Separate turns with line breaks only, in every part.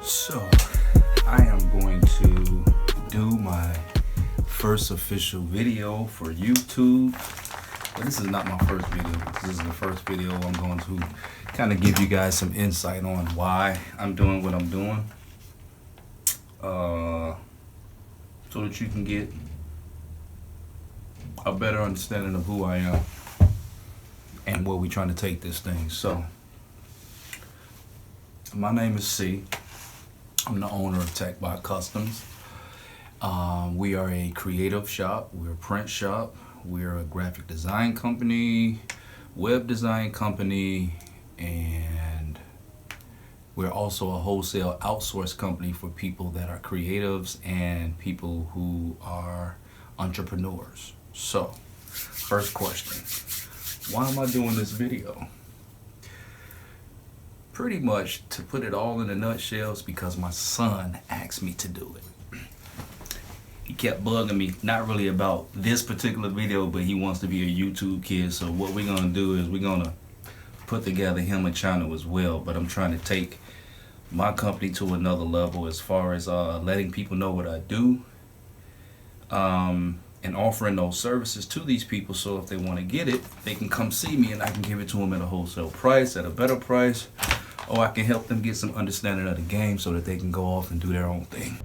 So, I am going to do my first official video for YouTube. But this is not my first video. This is the first video I'm going to kind of give you guys some insight on why I'm doing what I'm doing. So that you can get a better understanding of who I am and where we're trying to take this thing. So, my name is C. I'm the owner of TechBot Customs. We are a creative shop. We're a print shop. We're a graphic design company, web design company, and we're also a wholesale outsource company for people that are creatives and people who are entrepreneurs. So, first question, why am I doing this video? Pretty much, to put it all in a nutshell, is because my son asked me to do it. He kept bugging me, not really about this particular video, but he wants to be a YouTube kid. So what we're gonna do is we're gonna put together him a channel as well. But I'm trying to take my company to another level as far as letting people know what I do, and offering those services to these people. So if they want to get it, they can come see me, and I can give it to them at a wholesale price, at a better price, or I can help them get some understanding of the game so that they can go off and do their own thing.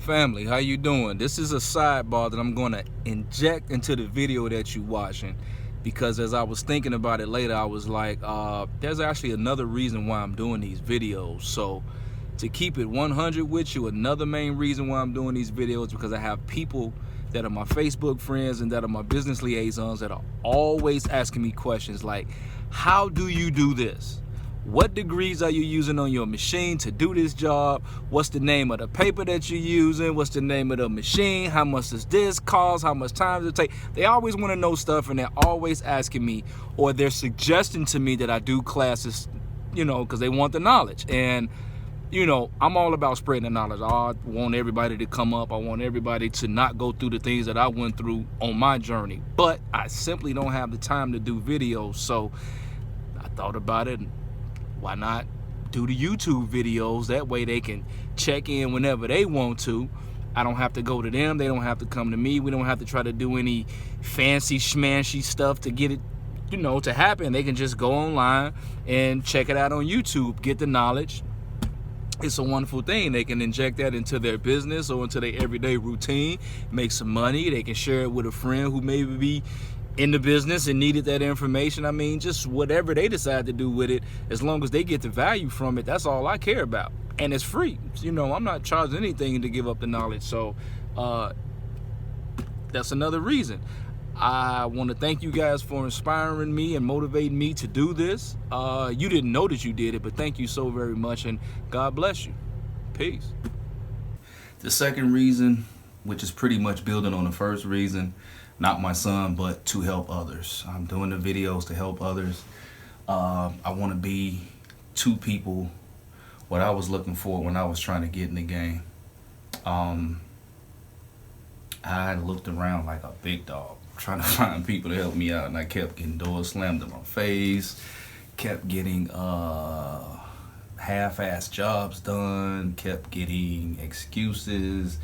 Family, how you doing? This is a sidebar that I'm going to inject into the video that you're watching, because as I was thinking about it later, I was like, there's actually another reason why I'm doing these videos. So to keep it 100 with you, another main reason why I'm doing these videos, because I have people that are my Facebook friends and that are my business liaisons that are always asking me questions like, how do you do this? What degrees are you using on your machine to do this job? What's the name of the paper that you're using? What's the name of the machine? How much does this cost? How much time does it take? They always want to know stuff, and they're always asking me, or they're suggesting to me that I do classes, you know, because they want the knowledge. And, you know, I'm all about spreading the knowledge. I want everybody to come up. I want everybody to not go through the things that I went through on my journey. But I simply don't have the time to do videos. So I thought about it. Why not do the YouTube videos? That way they can check in whenever they want to. I don't have to go to them. They don't have to come to me. We don't have to try to do any fancy schmancy stuff to get it, you know, to happen. They can just go online and check it out on YouTube, get the knowledge. It's a wonderful thing. They can inject that into their business or into their everyday routine, make some money. They can share it with a friend who maybe be in the business and needed that information. I mean, just whatever they decide to do with it, as long as they get the value from it, that's all I care about. And it's free. You know, I'm not charging anything to give up the knowledge. So that's another reason. I want to thank you guys for inspiring me and motivating me to do this. You didn't know that you did it, but thank you so very much, and God bless you. Peace. The second reason, which is pretty much building on the first reason, not my son, but to help others. I'm doing the videos to help others. I want to be to people what I was looking for when I was trying to get in the game. I looked around like a big dog, trying to find people to help me out, and I kept getting doors slammed in my face, kept getting half-assed jobs done, kept getting excuses.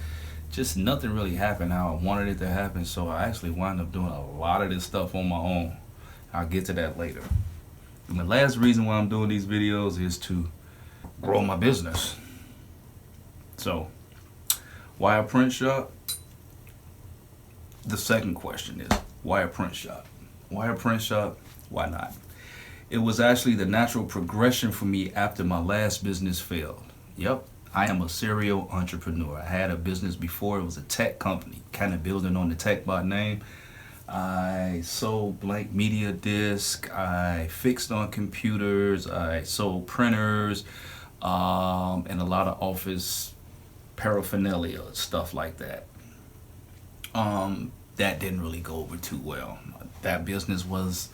Just nothing really happened how I wanted it to happen, so I actually wound up doing a lot of this stuff on my own. I'll get to that later. And the last reason why I'm doing these videos is to grow my business. So, why a print shop? The second question is, why a print shop? Why a print shop? Why not? It was actually the natural progression for me after my last business failed. Yep. I am a serial entrepreneur. I had a business before. It was a tech company, kind of building on the TechBot name. I sold blank media disc. I fixed on computers. I sold printers, and a lot of office paraphernalia, stuff like that. That didn't really go over too well. That business was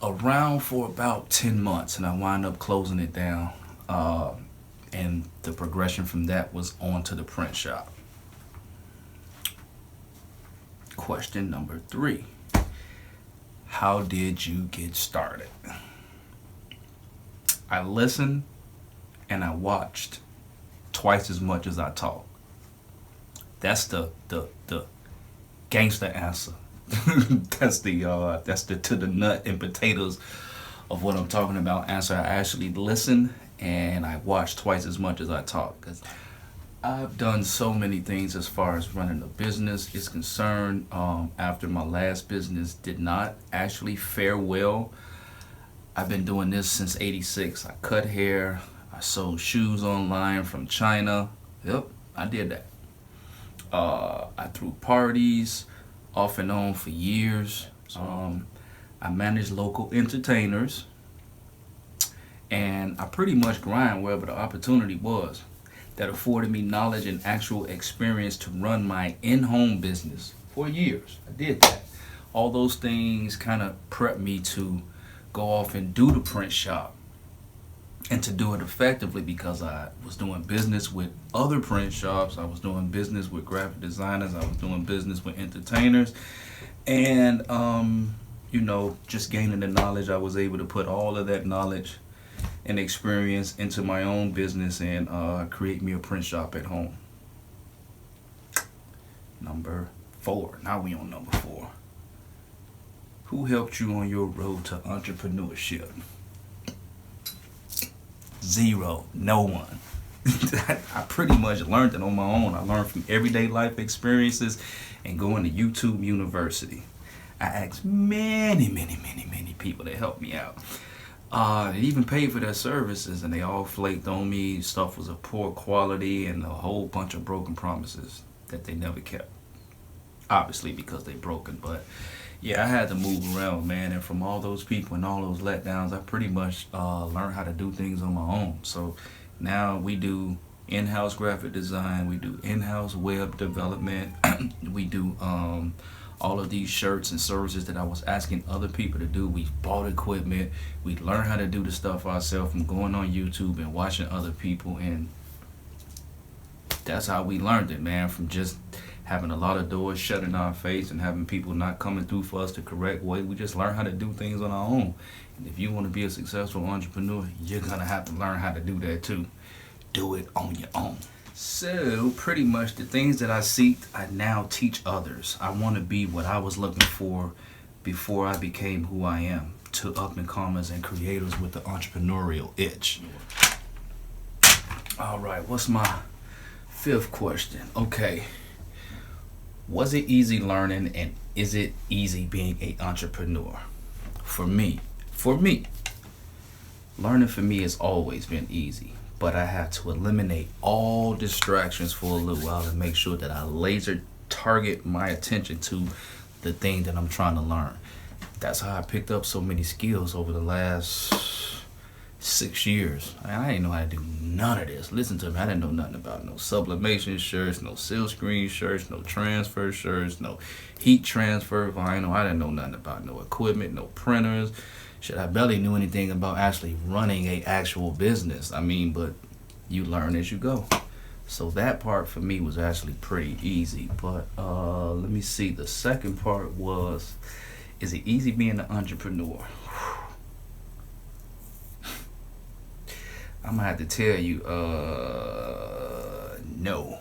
around for about 10 months, and I wound up closing it down. And the progression from that was on to the print shop. Question number 3. How did you get started? I listened and I watched twice as much as I talk. That's the gangster answer. That's the to the nut and potatoes of what I'm talking about answer. I actually listen and I watch twice as much as I talk, because I've done so many things as far as running a business is concerned. After my last business did not actually fare well, I've been doing this since '86. I cut hair, I sold shoes online from China. Yep, I did that. I threw parties off and on for years. I managed local entertainers, and I pretty much grind wherever the opportunity was that afforded me knowledge and actual experience to run my in-home business for years. I did that. All those things kind of prepped me to go off and do the print shop, and to do it effectively, because I was doing business with other print shops, I was doing business with graphic designers, I was doing business with entertainers, and just gaining the knowledge. I was able to put all of that knowledge and experience into my own business and create me a print shop at home. Number 4. Now we on number 4. Who helped you on your road to entrepreneurship? 0. No one. I pretty much learned it on my own. I learned from everyday life experiences and going to YouTube University. I asked many people to help me out. They even paid for their services, and they all flaked on me. Stuff was of poor quality and a whole bunch of broken promises that they never kept. Obviously because they broken, but yeah, I had to move around, man. And from all those people and all those letdowns, I pretty much learned how to do things on my own. So now we do in-house graphic design, we do in-house web development, we do all of these shirts and services that I was asking other people to do. We bought equipment, we learned how to do the stuff ourselves from going on YouTube and watching other people, and that's how we learned it, man. From just having a lot of doors shut in our face and having people not coming through for us the correct way, we just learned how to do things on our own. And if you want to be a successful entrepreneur, you're gonna have to learn how to do that too. Do it on your own. So pretty much the things that I seek, I now teach others. I want to be what I was looking for before I became who I am, to up and comers and creators with the entrepreneurial itch. All right, what's my 5th question? Okay, was it easy learning, and is it easy being an entrepreneur? For me, learning for me has always been easy. But I have to eliminate all distractions for a little while and make sure that I laser target my attention to the thing that I'm trying to learn. That's how I picked up so many skills over the last 6 years. I didn't know how to do none of this. Listen to me, I didn't know nothing about no sublimation shirts, no silk screen shirts, no transfer shirts, no heat transfer vinyl. I didn't know nothing about no equipment, no printers. Shit, I barely knew anything about actually running a actual business. I mean, but you learn as you go. So that part for me was actually pretty easy. But let me see. The second part was, is it easy being an entrepreneur? I'm gonna have to tell you, no.